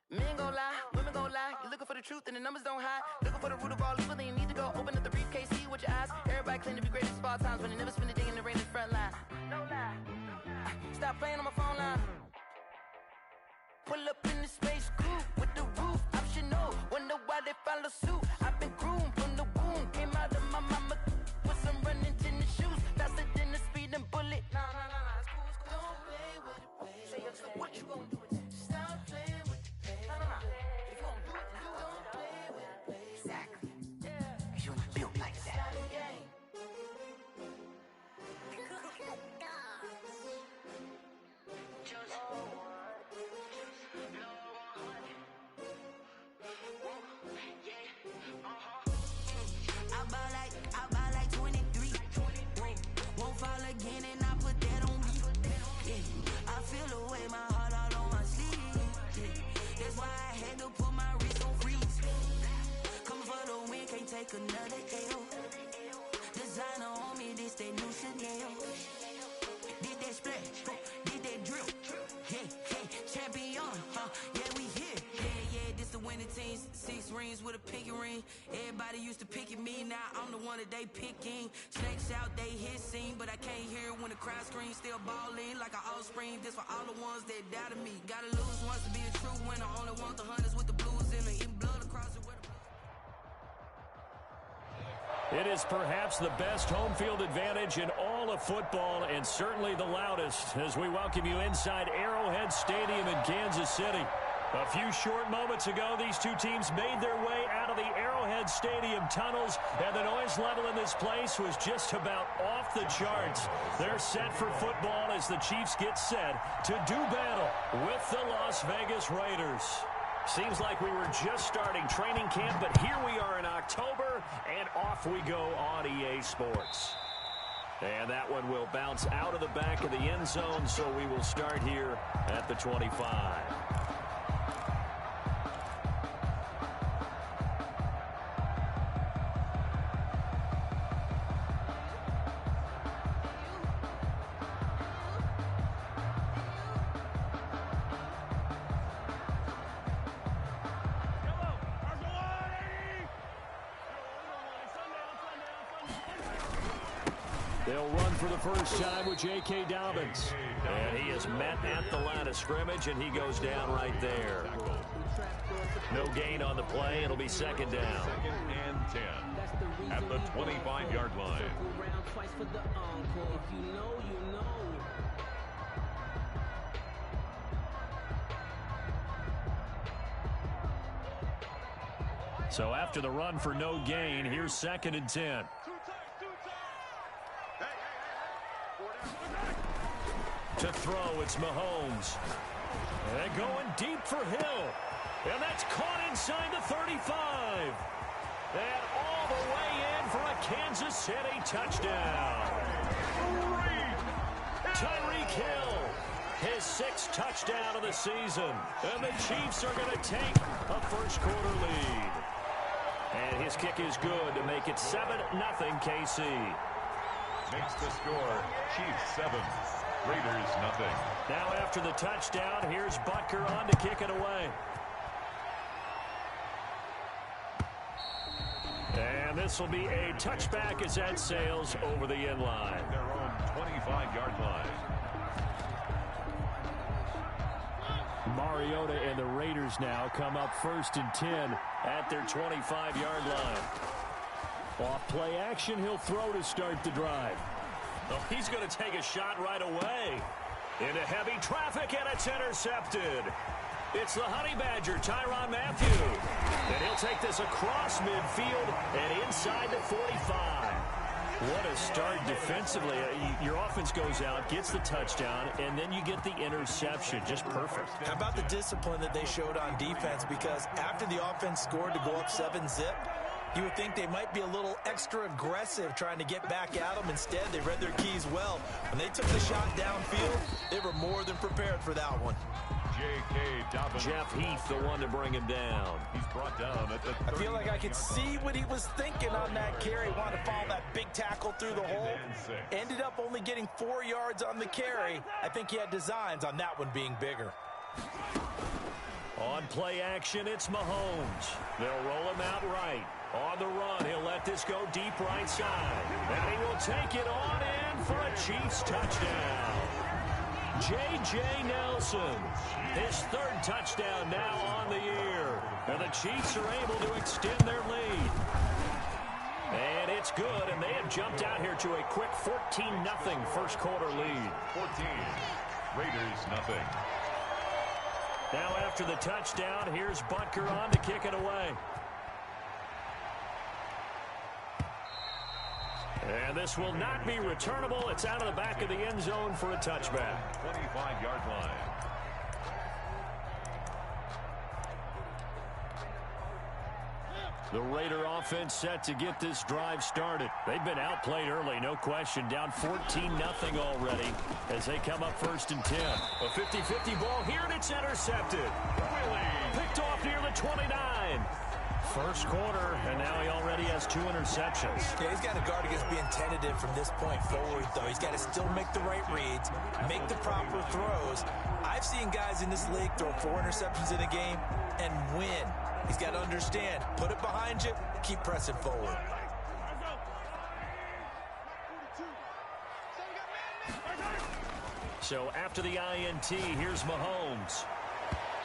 Men gon' lie, women gon' lie. You're looking for the truth and the numbers don't hide. Looking for the root of all evil, then you need to go open up the briefcase, see with your eyes. Everybody claim to be greatest of all times, but they never spend a day in the rain in the front line. No lie. Stop playing on my phone line. Pull up in the space coupe with the roof optional. Wonder why they follow suit. I've been groomed from the womb. Came out of my mama with some running tennis shoes. Faster than the speeding bullet. Nah, it's cool, it's cool. Don't play with it, baby. So what you gon' do with it? Stop playing with it, baby. Nah. If you gon' do it, then you don't play with it, baby. Exactly. Yeah. Cause you ain't built like that. I buy like 23. Won't fall again and I put that on me. Yeah. I feel the way, my heart all on my sleeve. Yeah. That's why I had to put my wrist on freeze. Coming for the win, can't take another L. Designer on me, this that new Chanel. Did that splash, did that drill. Yeah, champion, yeah, we here. Yeah, this the winning team. 6 rings with a pinky ring. Everybody used to pick at me, now I'm the one that they picking. Snakes out, they hit scene, but I can't hear when the crowd screams. Still balling like an offspring. This for all the ones that doubted me. Gotta lose once to be a true winner. Only want the hunters with the blues in the even blood across the weather. It is perhaps the best home field advantage in all of football, and certainly the loudest, as we welcome you inside Arrowhead Stadium in Kansas City. A few short moments ago, these two teams made their way out of the Arrowhead Stadium tunnels, and the noise level in this place was just about off the charts. They're set for football as the Chiefs get set to do battle with the Las Vegas Raiders. Seems like we were just starting training camp, but here we are in October, and off we go on EA Sports. And that one will bounce out of the back of the end zone, so we will start here at the 25. They'll run for the first time with J.K. Dobbins. And he is met at the line of scrimmage, and he goes down right there. No gain on the play. It'll be second down. Second and 10 at the 25-yard line. So after the run for no gain, here's second and 10. To throw, it's Mahomes. And going deep for Hill. And that's caught inside the 35. And all the way in for a Kansas City touchdown. Tyreek Hill, his 6th touchdown of the season. And the Chiefs are going to take a first-quarter lead. And his kick is good to make it 7-0 KC. Makes the score Chiefs 7. Raiders nothing. Now after the touchdown, here's Butker on to kick it away. And this will be a touchback as that sails over the end line. Their own 25-yard line. Mariota and the Raiders now come up 1st and 10 at their 25-yard line. Off play action, he'll throw to start the drive. Oh, he's going to take a shot right away. Into heavy traffic, and it's intercepted. It's the Honey Badger, Tyrann Mathieu. And he'll take this across midfield and inside the 45. What a start defensively. Your offense goes out, gets the touchdown, and then you get the interception. Just perfect. How about the discipline that they showed on defense? Because after the offense scored to go up 7-zip, you would think they might be a little extra aggressive trying to get back at them. Instead, they read their keys well. When they took the shot downfield, they were more than prepared for that one. J.K. Dobbins. Jeff Heath, the one to bring him down. He's brought down at the 30. I feel like I could see what he was thinking on that carry. Wanted to follow that big tackle through the hole. Ended up only getting 4 yards on the carry. I think he had designs on that one being bigger. On play action, it's Mahomes. They'll roll him out right. On the run, he'll let this go deep right side. And he will take it on in for a Chiefs touchdown. J.J. Nelson, his third touchdown now on the year. And the Chiefs are able to extend their lead. And it's good, and they have jumped out here to a quick 14-0 first quarter lead. 14, Raiders nothing. Now after the touchdown, here's Butker on to kick it away. And this will not be returnable. It's out of the back of the end zone for a touchback. 25-yard line. The Raider offense set to get this drive started. They've been outplayed early, no question. Down 14-0 already as they come up 1st and 10. A 50-50 ball here, and it's intercepted. Picked off near the 29. First quarter, and now he already has 2 interceptions. Yeah, he's got to guard against being tentative from this point forward, though. He's got to still make the right reads, make the proper throws. I've seen guys in this league throw 4 interceptions in a game and win. He's got to understand, put it behind you, keep pressing forward. So after the INT, here's Mahomes.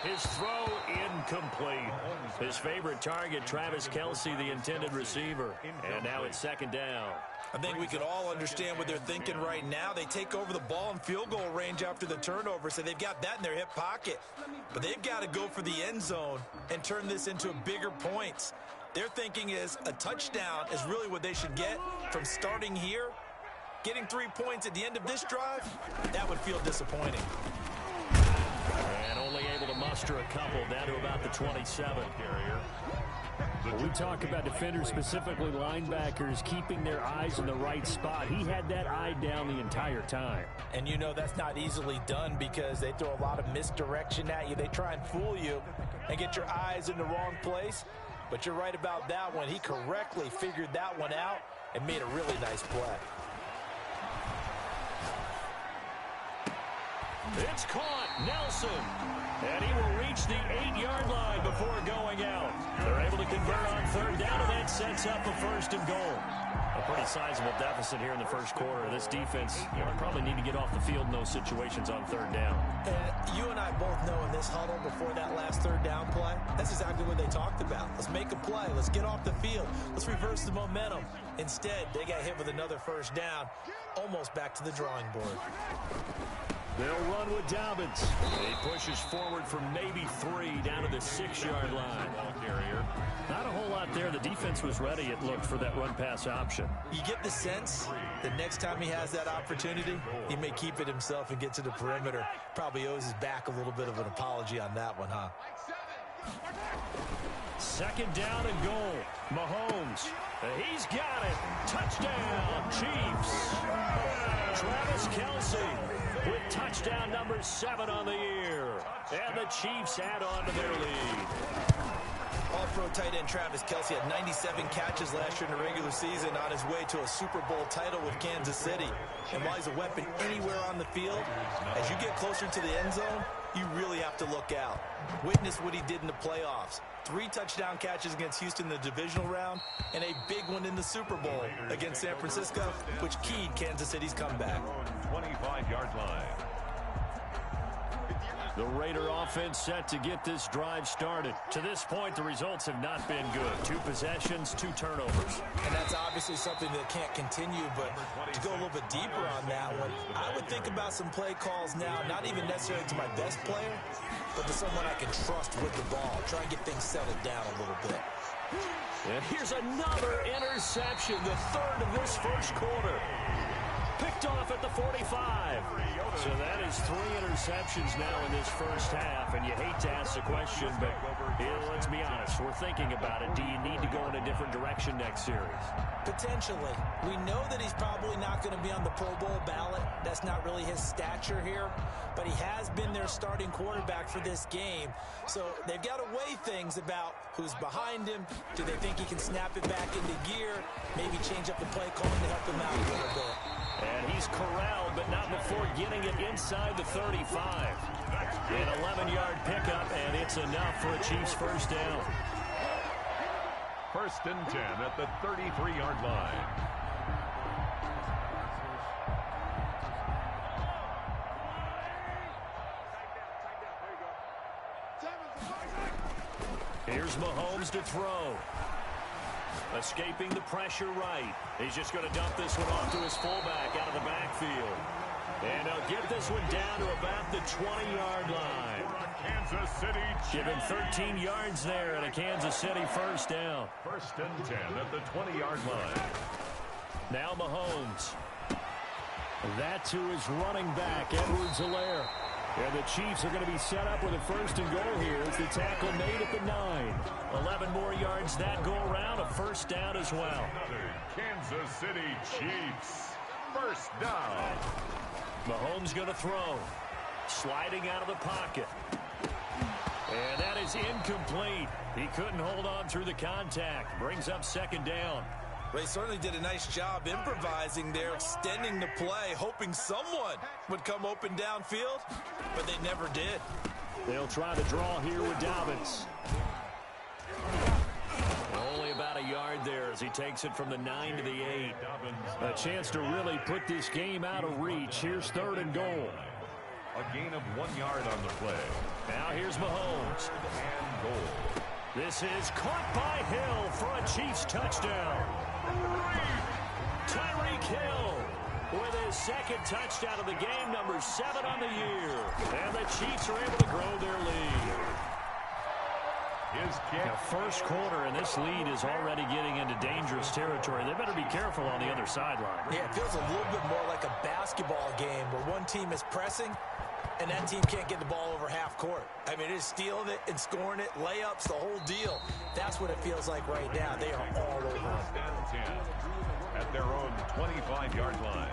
His throw incomplete. His favorite target, Travis Kelce, the intended receiver. And now it's 2nd down. I think we can all understand what they're thinking right now. They take over the ball in field goal range after the turnover, so they've got that in their hip pocket. But they've got to go for the end zone and turn this into bigger points. Their thinking is a touchdown is really what they should get from starting here. Getting 3 points at the end of this drive, that would feel disappointing. And only able to muster a couple down to about the 27. When we talk about defenders, specifically linebackers, keeping their eyes in the right spot. He had that eye down the entire time. And you know that's not easily done because they throw a lot of misdirection at you. They try and fool you and get your eyes in the wrong place. But you're right about that one. He correctly figured that one out and made a really nice play. It's caught. Nelson. And he will reach the 8-yard line before going out. They're able to convert on 3rd down, and that sets up a 1st and goal. A pretty sizable deficit here in the first quarter. This defense, probably need to get off the field in those situations on 3rd down. And you and I both know in this huddle before that last 3rd down play, that's exactly what they talked about. Let's make a play. Let's get off the field. Let's reverse the momentum. Instead, they got hit with another 1st down, almost back to the drawing board. They'll run with Dobbins. He pushes forward for maybe 3 down to the 6-yard line. Not a whole lot there. The defense was ready, it looked, for that run-pass option. You get the sense that next time he has that opportunity, he may keep it himself and get to the perimeter. Probably owes his back a little bit of an apology on that one, huh? 2nd down and goal. Mahomes. He's got it. Touchdown, Chiefs. Travis Kelce with touchdown number 7 on the year. And the Chiefs add on to their lead. All-pro tight end Travis Kelce had 97 catches last year in the regular season on his way to a Super Bowl title with Kansas City. And while he's a weapon anywhere on the field, as you get closer to the end zone, you really have to look out. Witness what he did in the playoffs. 3 touchdown catches against Houston in the divisional round, and a big one in the Super Bowl against San Francisco, which keyed Kansas City's comeback. 25-yard line. The Raider offense set to get this drive started. To this point, the results have not been good. 2 possessions, 2 turnovers. And that's obviously something that can't continue, but to go a little bit deeper on that one, I would think about some play calls now, not even necessarily to my best player, but to someone I can trust with the ball. Try and get things settled down a little bit. And here's another interception, the 3rd of this first quarter. Picked off at the 45. So that is 3 interceptions now in this first half. And you hate to ask the question, but let's be honest. We're thinking about it. Do you need to go in a different direction next series? Potentially. We know that he's probably not going to be on the Pro Bowl ballot. That's not really his stature here. But he has been their starting quarterback for this game. So they've got to weigh things about who's behind him. Do they think he can snap it back into gear? Maybe change up the play calling to help him out a little bit. And he's corralled, but not before getting it inside the 35. An 11-yard pickup, and it's enough for a Chiefs first down. 1st and 10 at the 33-yard line. Here's Mahomes to throw. Escaping the pressure right. He's just going to dump this one off to his fullback out of the backfield. And he'll get this one down to about the 20-yard line. Kansas City. Give him 13 yards there and a Kansas City first down. 1st and 10 at the 20-yard line. Now Mahomes. That to his running back, Edwards-Helaire. And the Chiefs are going to be set up with a 1st and goal here as the tackle made at the 9. 11 more yards that go around, a first down as well. Kansas City Chiefs. First down. Mahomes going to throw. Sliding out of the pocket. And that is incomplete. He couldn't hold on through the contact. Brings up 2nd down. They certainly did a nice job improvising there, extending the play, hoping someone would come open downfield, but they never did. They'll try the draw here with Dobbins. Only about a yard there as he takes it from the 9 to the 8. A chance to really put this game out of reach. Here's 3rd and goal. A gain of 1 yard on the play. Now here's Mahomes. And goal. This is caught by Hill for a Chiefs touchdown. Tyreek Hill with his 2nd touchdown of the game, number 7 on the year. And the Chiefs are able to grow their lead. His kick. Now, 1st quarter, and this lead is already getting into dangerous territory. They better be careful on the other sideline. Yeah, it feels a little bit more like a basketball game where one team is pressing and that team can't get the ball over half court. I mean, it is stealing it and scoring it, layups, the whole deal. That's what it feels like right now. They are all over it. 10 at their own 25-yard line.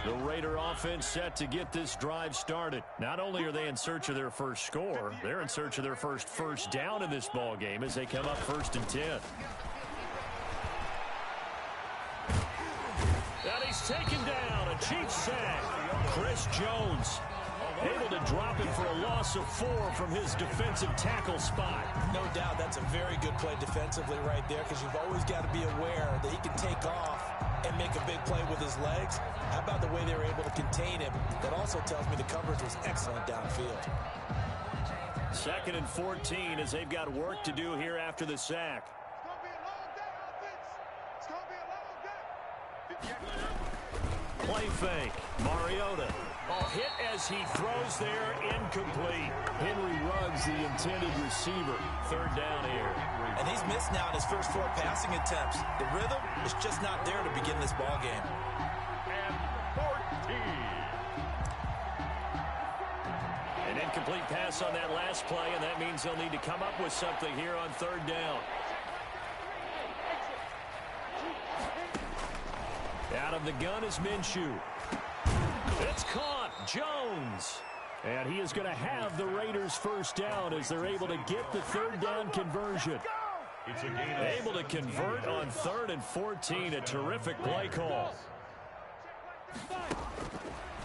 The Raider offense set to get this drive started. Not only are they in search of their first score, they're in search of their first down in this ball game as they come up 1st and 10. And he's taken down. A Chiefs sack. Chris Jones able to drop him for a loss of 4 from his defensive tackle spot. No doubt that's a very good play defensively right there, because you've always got to be aware that he can take off and make a big play with his legs. How about the way they were able to contain him? That also tells me the coverage was excellent downfield. 2nd and 14 as they've got work to do here after the sack. Play fake. Mariota. Hit as he throws there, incomplete. Henry Ruggs, the intended receiver. 3rd down here. And he's missed now in his first 4 passing attempts. The rhythm is just not there to begin this ball game. And 14. An incomplete pass on that last play, and that means they'll need to come up with something here on 3rd down. Out of the gun is Minshew. It's caught. Jones. And he is going to have the Raiders first down as they're able to get the 3rd down conversion. It's a gain of Able to convert on 3rd and 14. A terrific play call.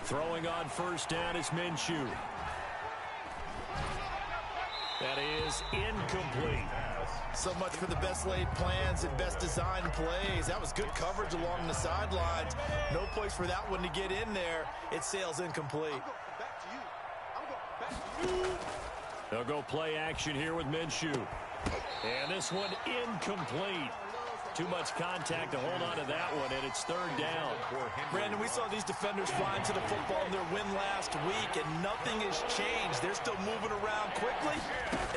Throwing on 1st down is Minshew. That is incomplete. So much for the best laid plans and best designed plays. That was good coverage along the sidelines. No place for that one to get in there. It sails incomplete. They'll go play action here with Minshew. And this one incomplete. Too much contact to hold on to that one, and it's 3rd down. Brandon, we saw these defenders flying to the football in their win last week, and nothing has changed. They're still moving around quickly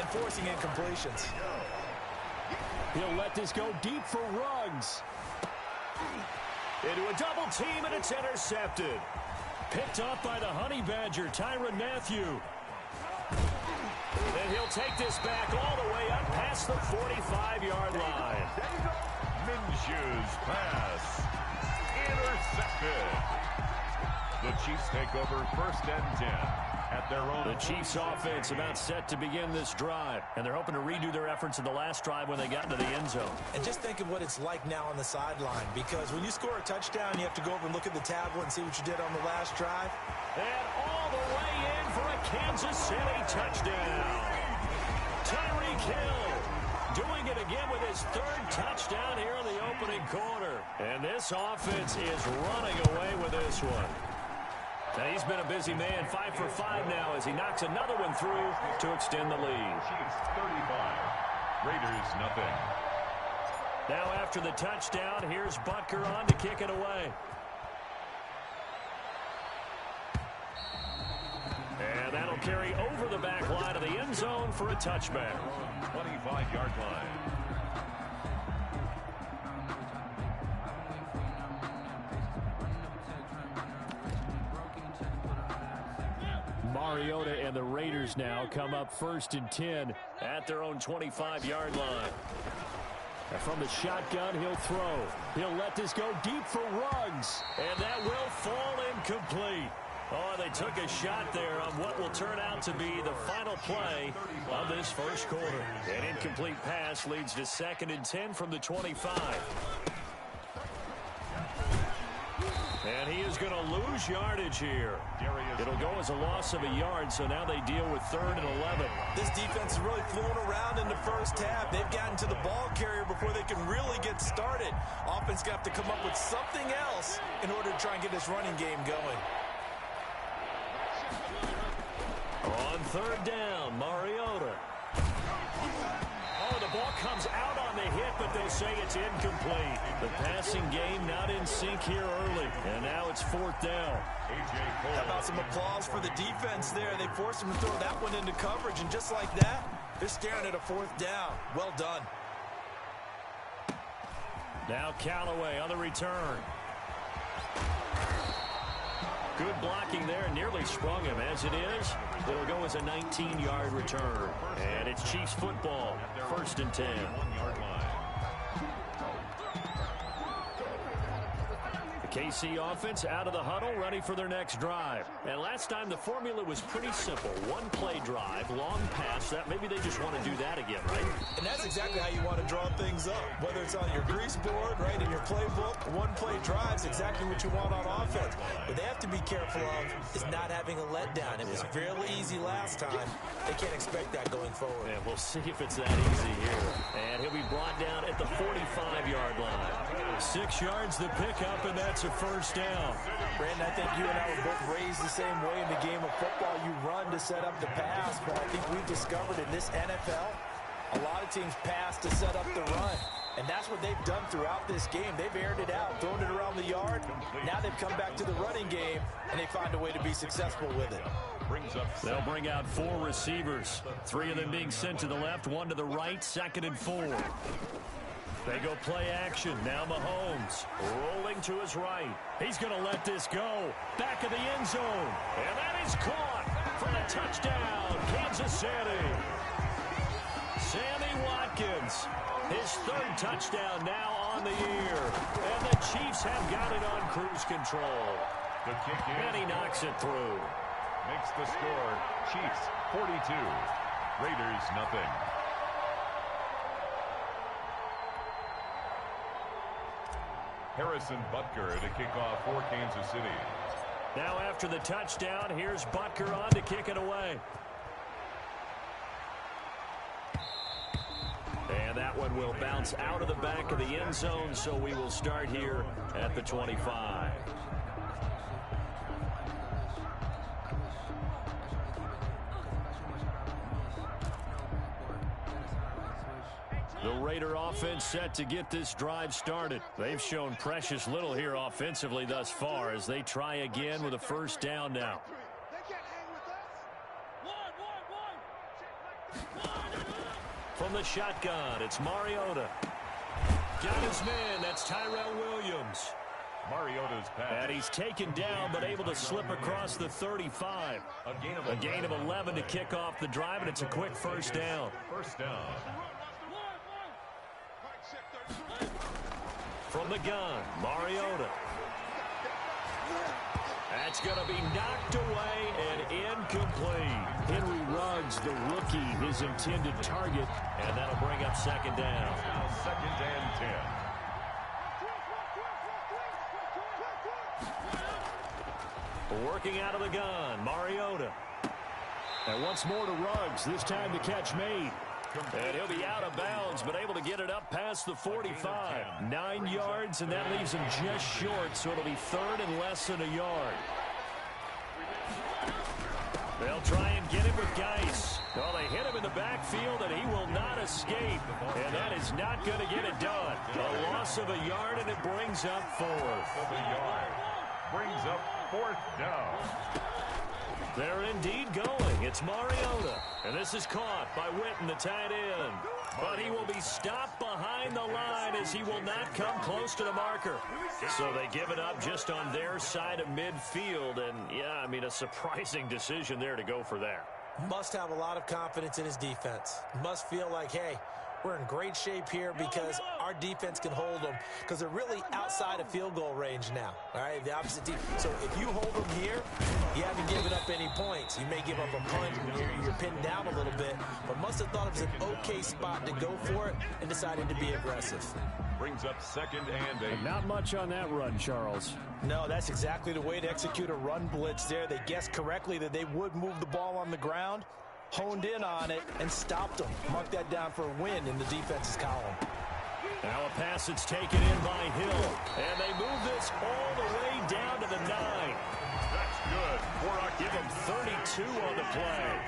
and forcing incompletions. He'll let this go deep for Ruggs. Into a double team, and it's intercepted. Picked up by the Honey Badger, Tyrann Mathieu. And he'll take this back all the way up past the 45-yard line. Minshew's pass. Intercepted. The Chiefs take over 1st and 10. at their own. The Chiefs offense about set to begin this drive, and they're hoping to redo their efforts in the last drive when they got into the end zone. And just think of what it's like now on the sideline, because when you score a touchdown, you have to go over and look at the tablet and see what you did on the last drive. And all the way in for a Kansas City touchdown. Tyreek Hill doing it again with his third touchdown here in the opening quarter. And this offense is running away with this one. And he's been a busy man, 5 for 5 now as he knocks another one through to extend the lead. Chiefs 35, Raiders nothing. Now after the touchdown, here's Butker on to kick it away. And that'll carry over the back line of the end zone for a touchback. 25-yard line. Mariota and the Raiders now come up 1st and 10 at their own 25-yard line. And from the shotgun, he'll throw. He'll let this go deep for Ruggs. And that will fall incomplete. Oh, they took a shot there on what will turn out to be the final play of this first quarter. An incomplete pass leads to 2nd and 10 from the 25. And he is going to lose yardage here. It'll go as a loss of a yard, so now they deal with 3rd and 11. This defense is really flown around in the first half. They've gotten to the ball carrier before they can really get started. Offense going to have to come up with something else in order to try and get this running game going. On 3rd down, Mariota. Oh, the ball comes out on the hit, but they'll say it's incomplete. The passing game not in sync here early, and now it's 4th down. How about some applause for the defense there? They forced him to throw that one into coverage, and just like that, they're staring at a 4th down. Well done. Now Callaway on the return. Good blocking there, nearly sprung him. As it is, it'll go as a 19-yard return. And it's Chiefs football, 1st and 10. The KC offense out of the huddle, ready for their next drive. And last time the formula was pretty simple. One play drive, long pass. That maybe they just want to do that again, right? And that's exactly how you want to draw things up. Whether it's on your grease board, right, in your playbook, one play drive is exactly what you want on offense. What they have to be careful of is not having a letdown. It was fairly easy last time. They can't expect that going forward. And we'll see if it's that easy here. And he'll be brought down at the 45-yard line. 6 yards the pickup, and that's a 1st down. Brandon, I think you and I were both raised the same way in the game of football. You run to set up the pass, but I think we've discovered in this NFL, a lot of teams pass to set up the run. And that's what they've done throughout this game. They've aired it out, thrown it around the yard. Now they've come back to the running game, and they find a way to be successful with it. They'll bring out 4 receivers. 3 of them being sent to the left, 1 to the right, 2nd and 4. They go play action. Now Mahomes rolling to his right. He's going to let this go. Back of the end zone. And that is caught for the touchdown, Kansas City. Sammy Watkins, his 3rd touchdown now on the year. And the Chiefs have got it on cruise control. The kick in. And he knocks it through. Makes the score Chiefs 42, Raiders nothing. Harrison Butker to kick off for Kansas City. Now after the touchdown, here's Butker on to kick it away. And that one will bounce out of the back of the end zone, so we will start here at the 25. The Raider offense set to get this drive started. They've shown precious little here offensively thus far as they try again with a 1st down now. From the shotgun, it's Mariota. Got his man, that's Tyrell Williams. Mariota's pass. And he's taken down, but able to slip across the 35. A gain of 11 to kick off the drive, and it's a quick 1st down. 1st down. From the gun, Mariota. That's going to be knocked away and incomplete. Henry Ruggs, the rookie, his intended target. And that'll bring up second down. Now second and 10. Working out of the gun, Mariota. And once more to Ruggs, this time the catch made. And he'll be out of bounds, but able to get it up past the 45. 9 yards, and that leaves him just short, so it'll be third and less than a yard. They'll try and get him with Geis. Well, they hit him in the backfield, and he will not escape. And that is not going to get it done. A loss of a yard, and it brings up fourth. Of a yard. Brings up fourth down. They're indeed going. It's Mariota. And this is caught by Witten, the tight end. But he will be stopped behind the line as he will not come close to the marker. So they give it up just on their side of midfield. And, yeah, I mean, a surprising decision there to go for that. Must have a lot of confidence in his defense. Must feel like, hey, we're in great shape here because our defense can hold them because they're really outside of field goal range now. All right, the opposite team. So if you hold them here, you haven't given up any points. You may give up a punt and you're pinned down a little bit, but must have thought it was an okay spot to go for it and decided to be aggressive. Brings up second and 8. Not much on that run, Charles. No, that's exactly the way to execute a run blitz there. They guessed correctly that they would move the ball on the ground, honed in on it, and stopped them. Mark that down for a win in the defense's column. Now a pass that's taken in by Hill. And they move this all the way down to the 9. That's good. Give him 32 on the play.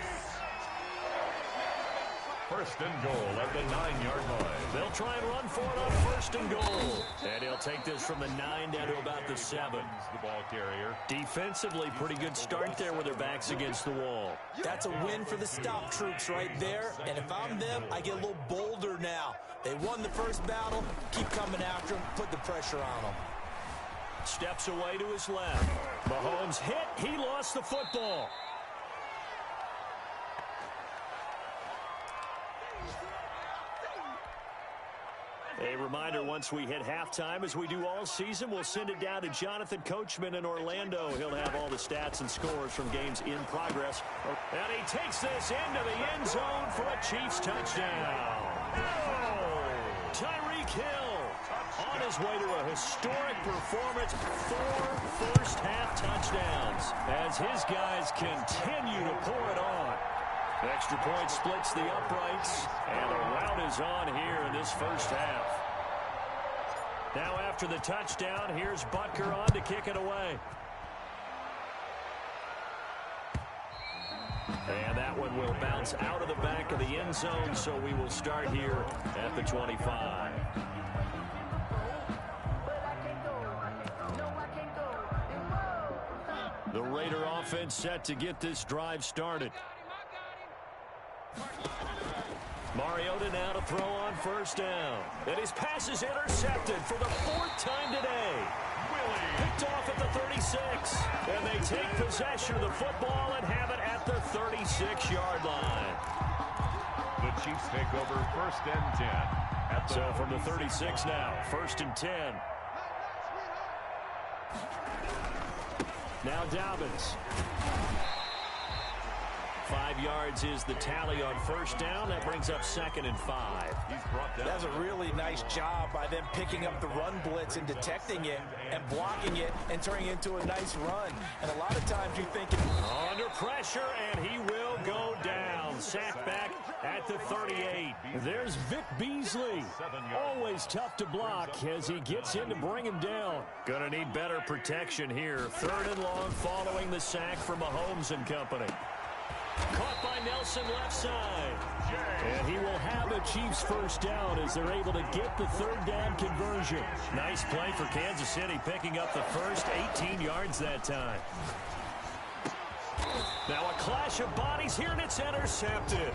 First and goal at the 9-yard line. They'll try and run for it on first and goal. And he'll take this from the 9 down to about the 7. The ball carrier. Defensively, pretty good start there with their backs against the wall. That's a win for the stop troops right there. And if I'm them, I get a little bolder now. They won the first battle. Keep coming after them. Put the pressure on them. Steps away to his left. Mahomes hit. He lost the football. A reminder, once we hit halftime, as we do all season, we'll send it down to Jonathan Coachman in Orlando. He'll have all the stats and scores from games in progress. And he takes this into the end zone for a Chiefs touchdown. Tyreek Hill on his way to a historic performance. 4 first-half touchdowns as his guys continue to pour it on. Extra point splits the uprights, and the rout is on here in this first half. Now after the touchdown, here's Butker on to kick it away. And that one will bounce out of the back of the end zone, so we will start here at the 25. The Raider offense set to get this drive started. Mariota now to throw on first down. And his pass is intercepted for the 4th time today. Picked off at the 36. And they take possession of the football and have it at the 36-yard line. The Chiefs take over first and 10. So from the 36 now, first and 10. Now Dobbins. 5 yards is the tally on first down. That brings up second and 5. He's brought down. That's a really nice job by them picking up the run blitz and detecting it and blocking it and turning it into a nice run. And a lot of times you think under pressure, and he will go down. Sacked back at the 38. There's Vic Beasley. Always tough to block as he gets in to bring him down. Gonna need better protection here. 3rd and long following the sack from Mahomes and company. Caught by Nelson left side. And he will have a Chiefs first down as they're able to get the 3rd down conversion. Nice play for Kansas City, picking up the first 18 yards that time. Now a clash of bodies here, and it's intercepted.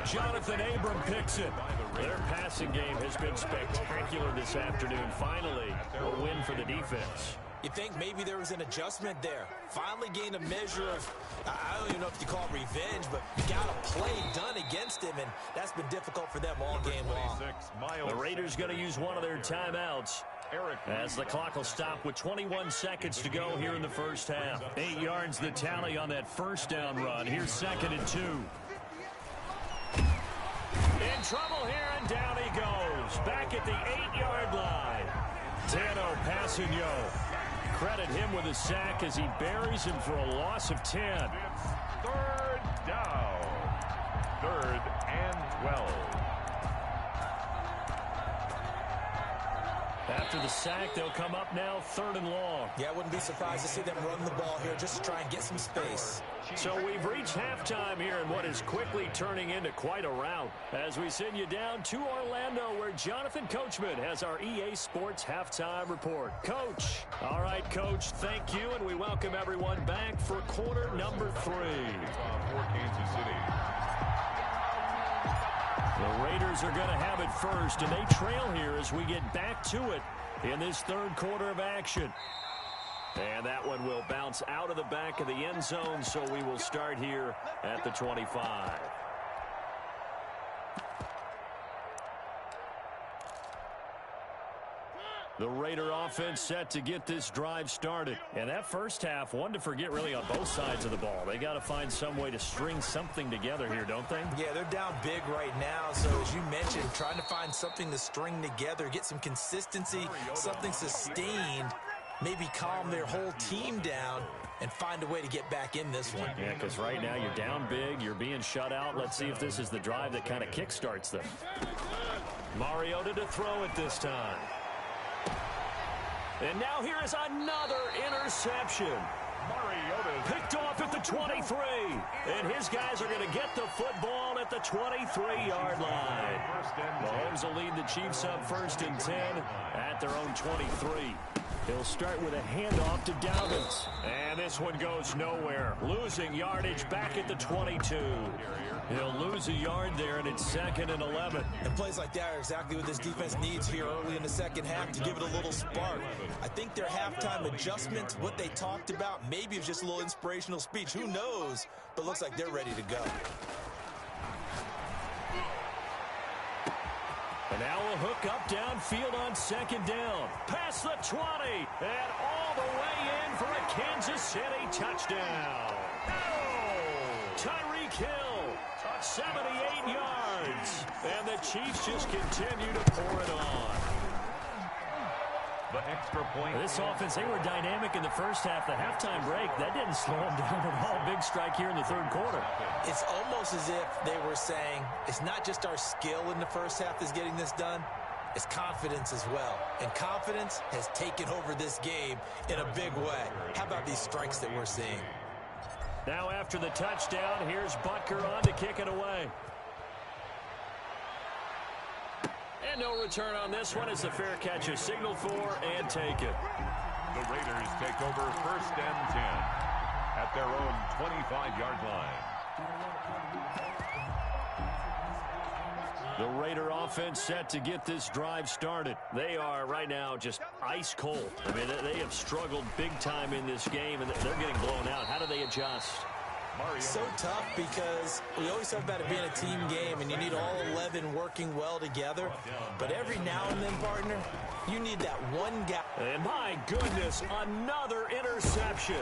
Jonathan Abram picks it. Their passing game has been spectacular this afternoon. Finally, a win for the defense. you think maybe there was an adjustment there. Finally gained a measure of, I don't even know if you call it revenge, but you got a play done against him, and that's been difficult for them all game long. The Raiders going to use one of their timeouts. As the clock will stop with 21 seconds to go here in the first half. 8 yards the tally on that first down run. Here's 2nd and 2. In trouble here, and down he goes. Back at the 8-yard line. Tano Passigno. Credit him with a sack as he buries him for a loss of 10. 3rd down. 3rd and 12. After the sack, they'll come up now 3rd and long. Yeah, I wouldn't be surprised to see them run the ball here just to try and get some space. So we've reached halftime here in what is quickly turning into quite a rout. As we send you down to Orlando, where Jonathan Coachman has our EA Sports Halftime Report. Coach. All right, Coach, thank you, and we welcome everyone back for quarter number 3. For Kansas City. The Raiders are going to have it first, and they trail here as we get back to it in this 3rd quarter of action. And that one will bounce out of the back of the end zone, so we will start here at the 25. The Raider offense set to get this drive started. And that first half, one to forget really on both sides of the ball. They got to find some way to string something together here, don't they? Yeah, they're down big right now. So as you mentioned, trying to find something to string together, get some consistency, something sustained, maybe calm their whole team down and find a way to get back in this one. Yeah, because right now you're down big, you're being shut out. Let's see if this is the drive that kind of kickstarts them. Mariota to throw it this time. And now here is another interception. Mariota picked off at the 23. And his guys are going to get the football at the 23-yard line. Mahomes will lead the Chiefs up 1st and 10 at their own 23. He'll start with a handoff to Dobbins. And this one goes nowhere. Losing yardage back at the 22. He'll lose a yard there, and it's 2nd and 11. And plays like that are exactly what this defense needs here early in the second half to give it a little spark. I think their halftime adjustments, what they talked about, maybe it was just a little inspirational speech. Who knows? But looks like they're ready to go. And now a hook up downfield on 2nd down. Past the 20, and all the way in for a Kansas City touchdown. Oh! Tyreek Hill, 78 yards. And the Chiefs just continue to pour it on. The extra point. This offense, they were dynamic in the first half. The halftime break, that didn't slow them down at all. Big strike here in the 3rd quarter. It's almost as if they were saying, it's not just our skill in the first half that's getting this done, it's confidence as well. And confidence has taken over this game in a big way. How about these strikes that we're seeing? Now after the touchdown, here's Butker on to kick it away. And no return on this one as the fair catch is signaled for and taken. The Raiders take over 1st and 10 at their own 25-yard line. The Raider offense set to get this drive started. They are right now just ice cold. I mean, they have struggled big time in this game, and they're getting blown out. How do they adjust? So tough because we always talk about it being a team game and you need all 11 working well together. But every now and then, partner, you need that one guy. And my goodness, another interception.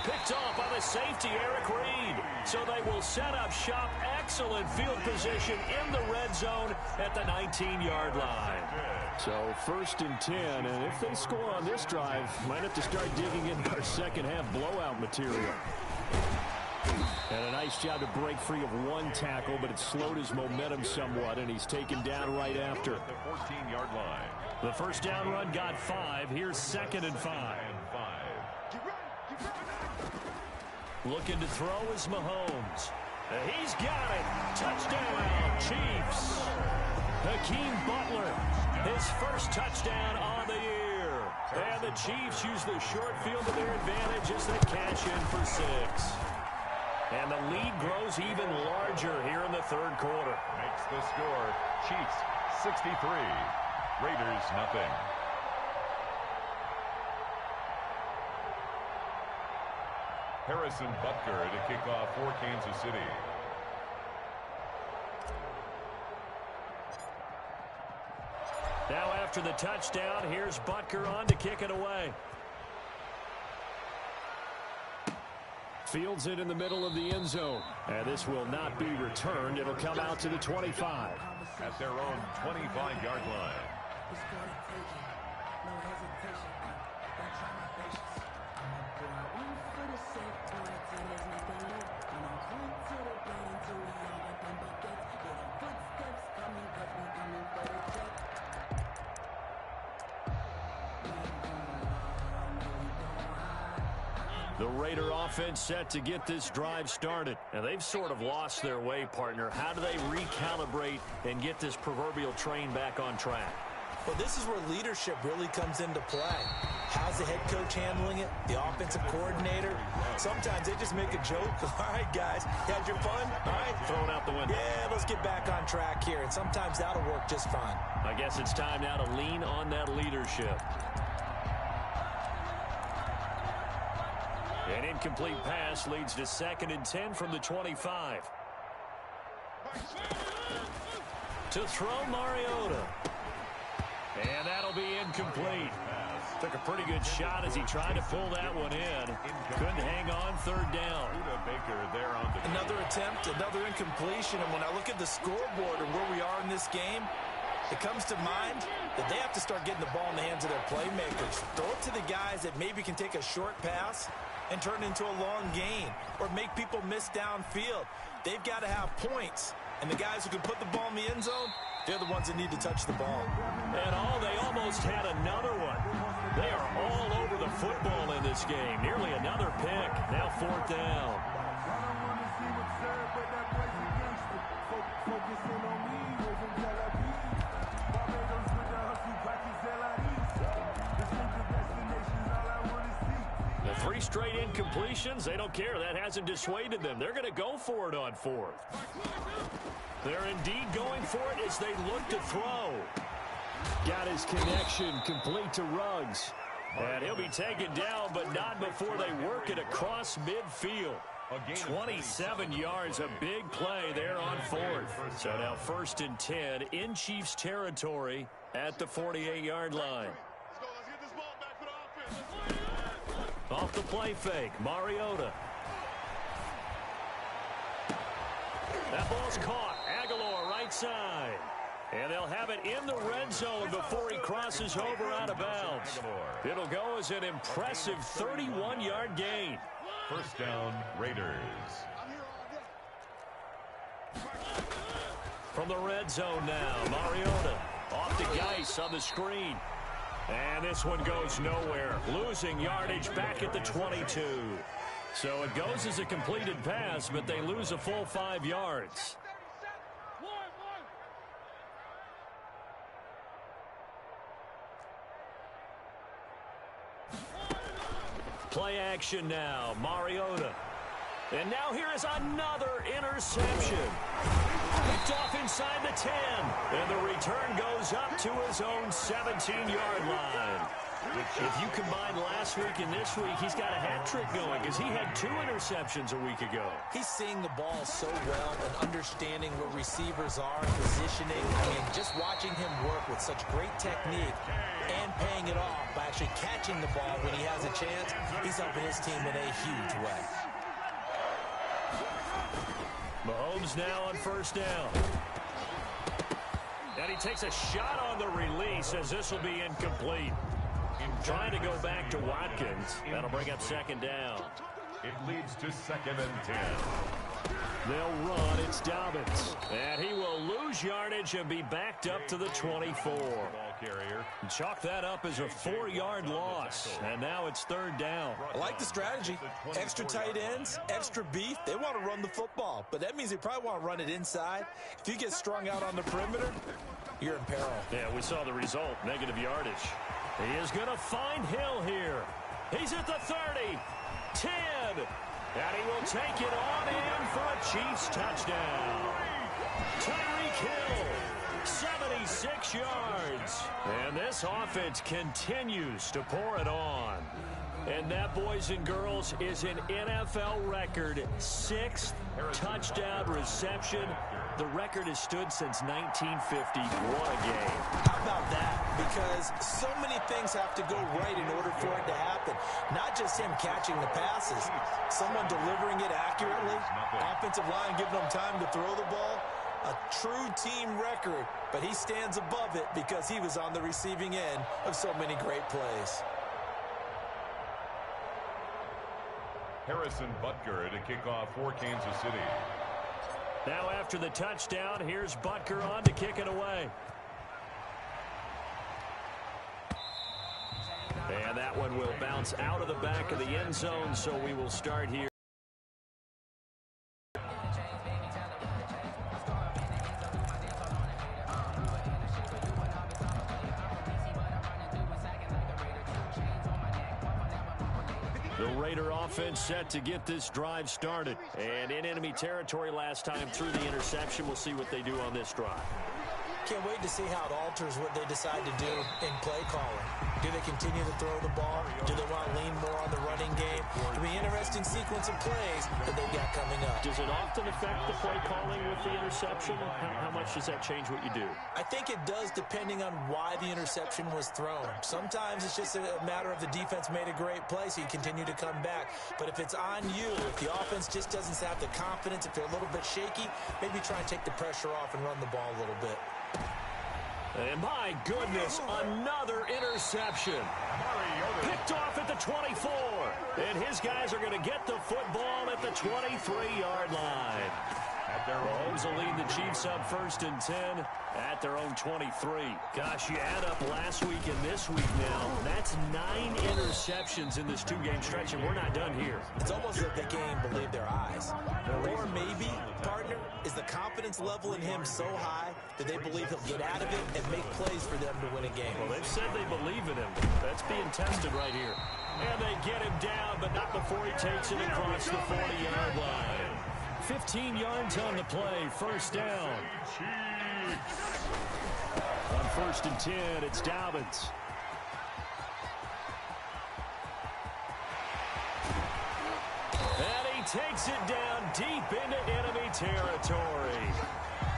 Picked off by the safety, Eric Reed. So they will set up shop. Excellent field position in the red zone at the 19-yard line. So 1st and 10, and if they score on this drive, might have to start digging into our second half blowout material. And a nice job to break free of one tackle, but it slowed his momentum somewhat, and he's taken down right after. The 14-yard line. The first down run got 5. Here's 2nd and 5. Looking to throw is Mahomes. He's got it. Touchdown, Chiefs. Hakeem Butler, his first touchdown on the year. And the Chiefs use the short field to their advantage as they cash in for 6. And the lead grows even larger here in the 3rd quarter. Makes the score Chiefs 63, Raiders nothing. Harrison Butker to kick off for Kansas City. Now after the touchdown. Here's Butker on to kick it away. Fields it in the middle of the end zone. And this will not be returned. It'll come out to the 25. At their own 25-yard line. The Raider offense set to get this drive started. And they've sort of lost their way, partner. How do they recalibrate and get this proverbial train back on track? Well, this is where leadership really comes into play. How's the head coach handling it? The offensive coordinator? Sometimes they just make a joke. All right, guys, had your fun? All right. Throw it out the window. Yeah, let's get back on track here. And sometimes that'll work just fine. I guess it's time now to lean on that leadership. An incomplete pass leads to 2nd and 10 from the 25. To throw Mariota. And that'll be incomplete. Took a pretty good shot as he tried to pull that one in. Couldn't hang on 3rd down. Another attempt, another incompletion. And when I look at the scoreboard and where we are in this game, it comes to mind that they have to start getting the ball in the hands of their playmakers. Throw it to the guys that maybe can take a short pass and turn it into a long gain or make people miss downfield. They've got to have points. And the guys who can put the ball in the end zone, they're the ones that need to touch the ball. And they almost had another one. They are all over the football in this game. Nearly another pick. Now 4th down. The 3 straight incompletions, they don't care. That hasn't dissuaded them. They're going to go for it on 4th. They're indeed going for it as they look to throw. Got his connection complete to Ruggs. And he'll be taken down, but not before they work it across midfield. 27 yards, a big play there on 4th. So now 1st and 10 in Chiefs territory at the 48-yard line. Off the play fake, Mariota. That ball's caught. Aguilar right side. And they'll have it in the red zone before he crosses over out of bounds. It'll go as an impressive 31-yard gain. 1st down, Raiders. From the red zone now, Mariota off to Geis on the screen. And this one goes nowhere. Losing yardage back at the 22. So it goes as a completed pass, but they lose a full 5 yards. Play action now, Mariota. And now here is another interception. Picked off inside the 10. And the return goes up to his own 17-yard line. If you combine last week and this week, he's got a hat trick going because he had 2 interceptions a week ago. He's seeing the ball so well and understanding what receivers are and positioning. I mean, just watching him work with such great technique and paying it off by actually catching the ball when he has a chance, he's helping his team in a huge way. Mahomes now on 1st down. And he takes a shot on the release as this will be incomplete. Trying to go back to Watkins. That'll bring up 2nd down. It leads to 2nd and 10. They'll run. It's Dobbins. And he will lose yardage and be backed up to the 24. Chalk that up as a 4-yard loss. And now it's 3rd down. I like the strategy. Extra tight ends, extra beef. They want to run the football. But that means they probably want to run it inside. If you get strung out on the perimeter, you're in peril. Yeah, we saw the result. Negative yardage. He is going to find Hill here. He's at the 30, 10, and he will take it on in for a Chiefs touchdown. Tyreek Hill, 76 yards. And this offense continues to pour it on. And that, boys and girls, is an NFL record 6th touchdown reception. The record has stood since 1950. What a game. How about that? because so many things have to go right in order for it to happen. Not just him catching the passes, someone delivering it accurately, offensive line giving them time to throw the ball. A true team record, but he stands above it because he was on the receiving end of so many great plays. Harrison Butker to kick off for Kansas City. Now after the touchdown, here's Butker on to kick it away. And that one will bounce out of the back of the end zone, so we will start here. The Raider offense set to get this drive started. And in enemy territory last time through the interception. We'll see what they do on this drive. Can't wait to see how it alters what they decide to do in play calling. Do they continue to throw the ball? Do they want to lean more on the running game? It'll be an interesting sequence of plays that they've got coming up. Does it often affect the play calling with the interception? How much does that change what you do? I think it does, depending on why the interception was thrown. Sometimes it's just a matter of the defense made a great play, so you continue to come back. But if it's on you, if the offense just doesn't have the confidence, if they're a little bit shaky, maybe try and take the pressure off and run the ball a little bit. And my goodness, another interception. Picked off at the 24. And his guys are going to get the football at the 23-yard line. Mahomes will lead the Chiefs up 1st and 10 at their own 23. Gosh, you add up last week and this week now. That's 9 interceptions in this 2-game stretch, and we're not done here. It's almost like they can't even believe their eyes. Or maybe, partner, is the confidence level in him so high that they believe he'll get out of it and make plays for them to win a game. Well, they've said they believe in him. That's being tested right here. And they get him down, but not before he takes it across the 40-yard line. 15 yards on the play, 1st down. On 1st and 10, it's Dobbins. And he takes it down deep into enemy territory.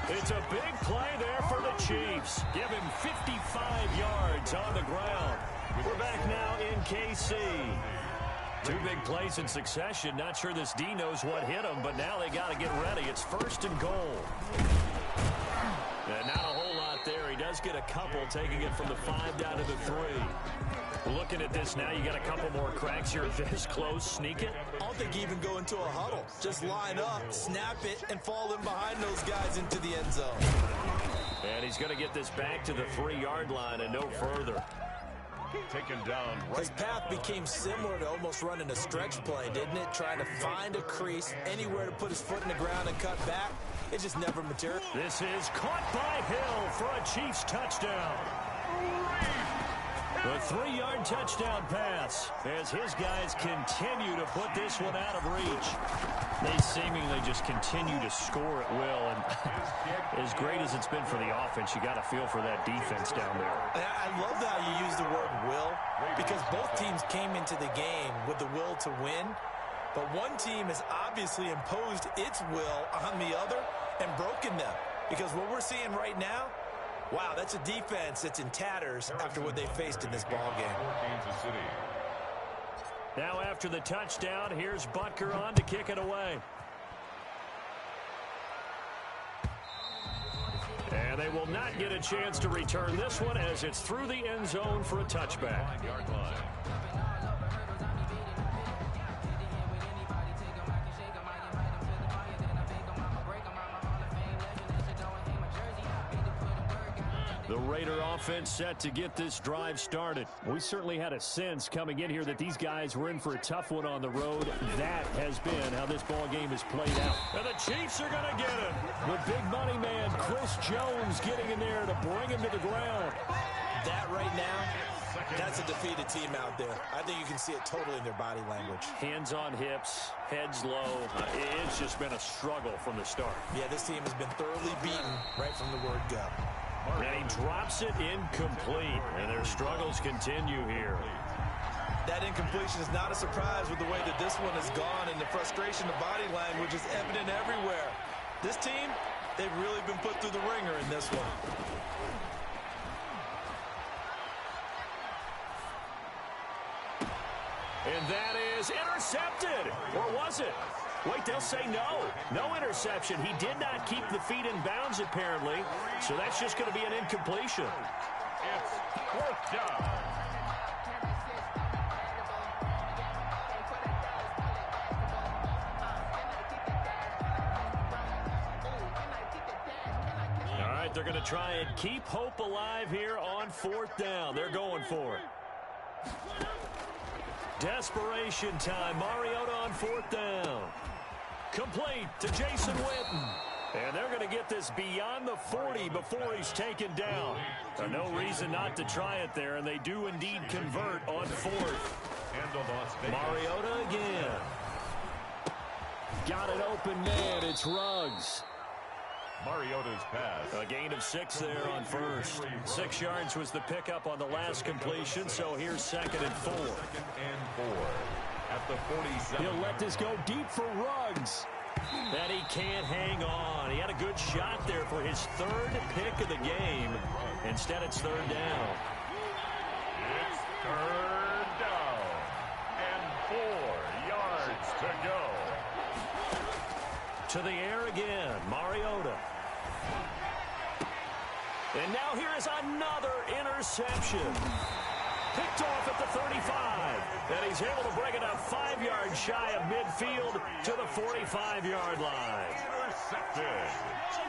It's a big play there for the Chiefs. Give him 55 yards on the ground. We're back now in KC. 2 big plays in succession. Not sure this D knows what hit him, but now they got to get ready. It's 1st and goal. And not a whole lot there. He does get a couple, taking it from the 5 down to the 3. Looking at this now, you got a couple more cracks here this close. Sneak it. I don't think you even go into a huddle. Just line up, snap it, and fall in behind those guys into the end zone. And he's going to get this back to the 3-yard line and no further. Taken down right. His path became similar to almost running a stretch play, didn't it? Trying to find a crease, anywhere to put his foot in the ground and cut back. It just never materialized. This is caught by Hill for a Chiefs touchdown. A 3-yard touchdown pass as his guys continue to put this one out of reach. They seemingly just continue to score at will, and as great as it's been for the offense, you got to feel for that defense down there. I love how you use the word will, because both teams came into the game with the will to win, but one team has obviously imposed its will on the other and broken them, because what we're seeing right now, wow, that's a defense that's in tatters after what they faced in this ball game. Kansas City. Now after the touchdown, here's Butker on to kick it away. And they will not get a chance to return this one as it's through the end zone for a touchback. 5-yard line. The Raider offense set to get this drive started. We certainly had a sense coming in here that these guys were in for a tough one on the road. That has been how this ball game has played out. And the Chiefs are going to get him. The big money man, Chris Jones, getting in there to bring him to the ground. That right now, that's a defeated team out there. I think you can see it totally in their body language. Hands on hips, heads low. It's just been a struggle from the start. Yeah, this team has been thoroughly beaten right from the word go. And he drops it incomplete, and their struggles continue here. That incompletion is not a surprise with the way that this one has gone, and the frustration of body language is evident everywhere. This team, they've really been put through the ringer in this one. And that is intercepted. Or was it? Wait, they'll say no. No interception. He did not keep the feet in bounds, apparently. So that's just going to be an incompletion. It's 4th down. All right, they're going to try and keep hope alive here on 4th down. They're going for it. Desperation time. Mariota on 4th down. Complete to Jason Witten. And they're going to get this beyond the 40 before he's taken down. No reason not to try it there, and they do indeed convert on 4th. Mariota again. Got an open man. It's Ruggs. Mariota's pass. A gain of 6 there on 1st. 6 yards was the pickup on the last completion, so here's 2nd and 4. 2nd and 4 at the 47. He'll let this go deep for Ruggs. That he can't hang on. He had a good shot there for his 3rd pick of the game. Instead, it's 3rd down. It's 3rd down. And 4 yards to go. To the air again, Mariota. And now here is another interception. Picked off at the 35. And he's able to bring it up 5 yards shy of midfield to the 45-yard line. Intercepted.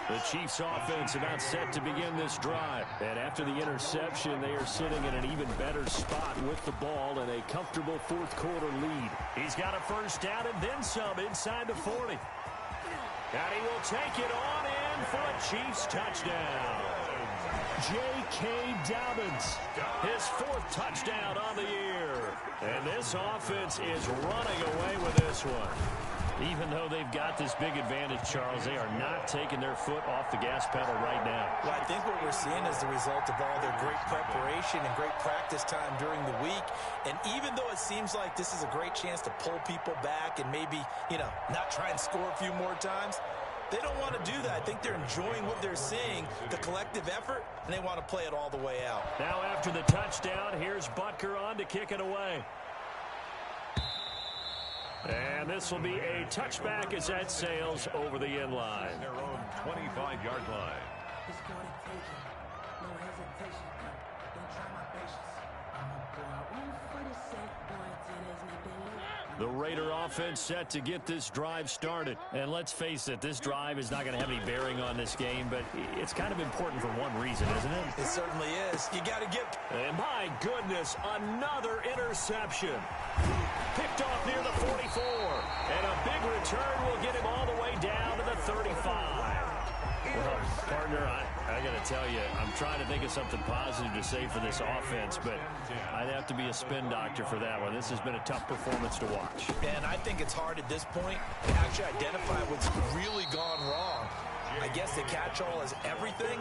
The Chiefs offense about set to begin this drive. And after the interception, they are sitting in an even better spot with the ball and a comfortable 4th quarter lead. He's got a 1st down and then some inside the 40. And he will take it on in for a Chiefs touchdown. J.K. Dobbins, his 4th touchdown on the year. And this offense is running away with this one. Even though they've got this big advantage, Charles, they are not taking their foot off the gas pedal right now. Well, I think what we're seeing is the result of all their great preparation and great practice time during the week. And even though it seems like this is a great chance to pull people back and maybe, not try and score a few more times, they don't want to do that. I think they're enjoying what they're seeing, the collective effort, and they want to play it all the way out. Now after the touchdown, here's Butker on to kick it away. And this will be a touchback as that sails over the end line. Their own 25-yard line. It's gonna take it. No hesitation. Don't try my patience. I'ma go out one for the set. Boy, there's nothing. The Raider offense set to get this drive started. And let's face it, this drive is not going to have any bearing on this game, but it's kind of important for one reason, isn't it? It certainly is. You got to give. And my goodness, another interception. Picked off near the 44. And a big return will get him all the way down to the 35. Well, partner, I got to tell you, I'm trying to think of something positive to say for this offense, but I'd have to be a spin doctor for that one. This has been a tough performance to watch. And I think it's hard at this point to actually identify what's really gone wrong. I guess the catch-all is everything.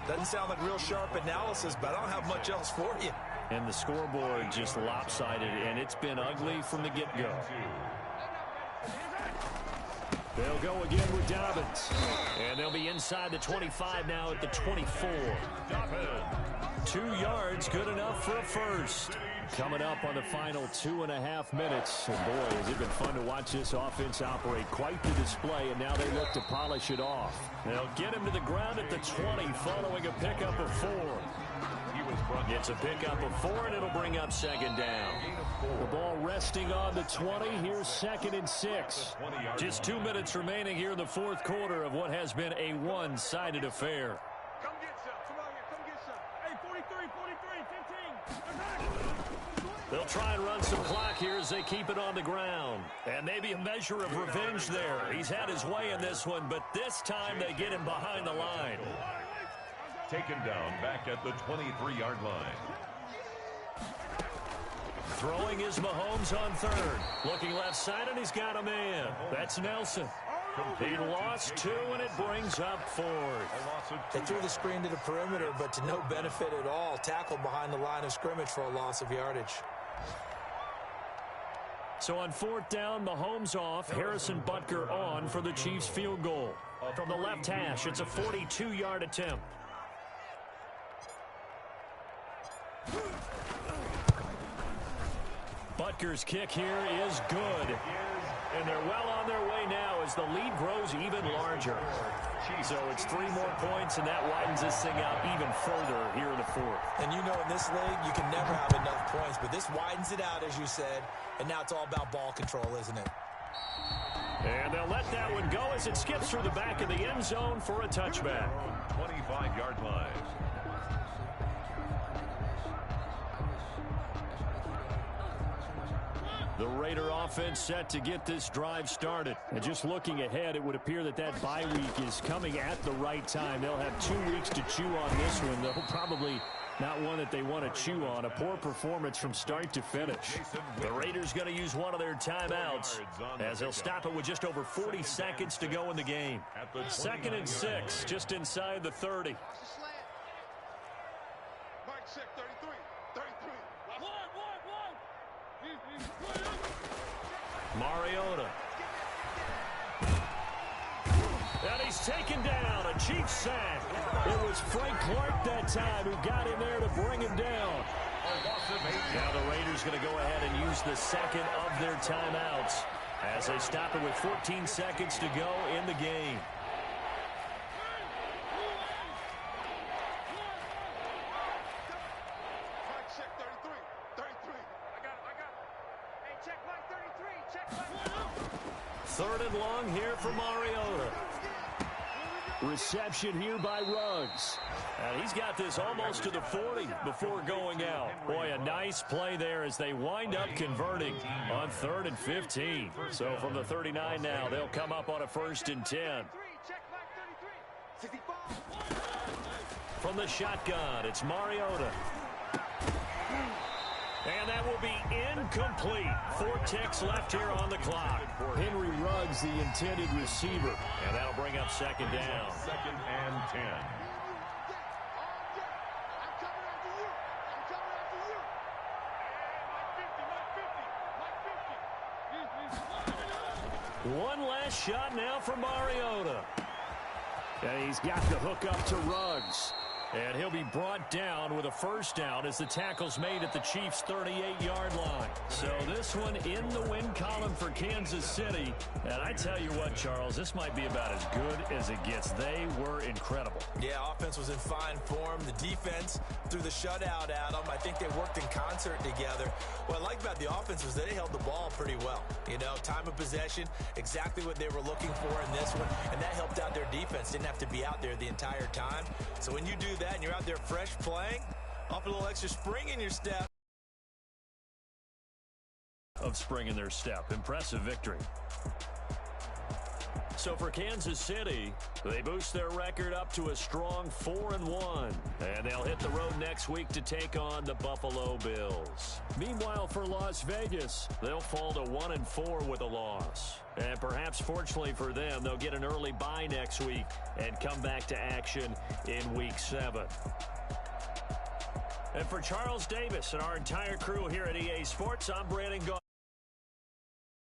Doesn't sound like real sharp analysis, but I don't have much else for you. And the scoreboard just lopsided, and it's been ugly from the get-go. They'll go again with Dobbins. And they'll be inside the 25 now at the 24. 2 yards, good enough for a first. Coming up on the final 2.5 minutes. And boy, has it been fun to watch this offense operate. Quite the display, and now they look to polish it off. They'll get him to the ground at the 20 following a pickup of 4. It's a pickup of 4, and it'll bring up 2nd down. The ball resting on the 20. Here's 2nd and 6. Just 2 minutes remaining here in the 4th quarter of what has been a one-sided affair. Come get some. Come on here. Come get some. Hey, 43, 15. They'll try and run some clock here as they keep it on the ground. And maybe a measure of revenge there. He's had his way in this one, but this time they get him behind the line. Taken down back at the 23-yard line. Throwing is Mahomes on 3rd. Looking left side, and he's got a man. That's Nelson. He lost 2, and it brings up 4th. They threw the screen to the perimeter, but to no benefit at all. Tackled behind the line of scrimmage for a loss of yardage. So on 4th down, Mahomes off. Harrison Butker on for the Chiefs field goal. From the left hash, it's a 42-yard attempt. Butker's kick here is good. And they're well on their way now as the lead grows even larger. So it's 3 more points, and that widens this thing out even further here in the fourth. And you know in this league, you can never have enough points, but this widens it out, as you said, and now it's all about ball control, isn't it? And they'll let that one go as it skips through the back of the end zone for a touchback. 25-yard line. The Raider offense set to get this drive started. And just looking ahead, it would appear that that bye week is coming at the right time. They'll have 2 weeks to chew on this one, though probably not one that they want to chew on. A poor performance from start to finish. The Raiders going to use one of their timeouts as they'll stop it with just over 40 seconds to go in the game. 2nd and 6, just inside the 30. Mariota. And he's taken down. A Chiefs sack. It was Frank Clark that time who got in there to bring him down. Now the Raiders going to go ahead and use the second of their timeouts as they stop it with 14 seconds to go in the game. Third and long here for Mariota. Reception here by Ruggs. And he's got this almost to the 40 before going out. Boy, a nice play there as they wind up converting on 3rd and 15. So from the 39 now, they'll come up on a 1st and 10. From the shotgun, it's Mariota. And that will be incomplete. 4 ticks left here on the clock. Henry Ruggs, the intended receiver. And that'll bring up 2nd down. 2nd and 10. One last shot now for Mariota. And he's got the hook up to Ruggs. And he'll be brought down with a 1st down as the tackle's made at the Chiefs' 38-yard line. So this one in the win column for Kansas City. And I tell you what, Charles, this might be about as good as it gets. They were incredible. Yeah, offense was in fine form. The defense threw the shutout at them. I think they worked in concert together. What I like about the offense was they held the ball pretty well. You know, time of possession, exactly what they were looking for in this one. And that helped out their defense. Didn't have to be out there the entire time. So when you do that and you're out there fresh playing, off a little extra spring in your step. Of spring in their step. Impressive victory. So for Kansas City, they boost their record up to a strong 4-1. And they'll hit the road next week to take on the Buffalo Bills. Meanwhile, for Las Vegas, they'll fall to 1-4 with a loss. And perhaps fortunately for them, they'll get an early bye next week and come back to action in Week 7. And for Charles Davis and our entire crew here at EA Sports, I'm Brandon Gaudin.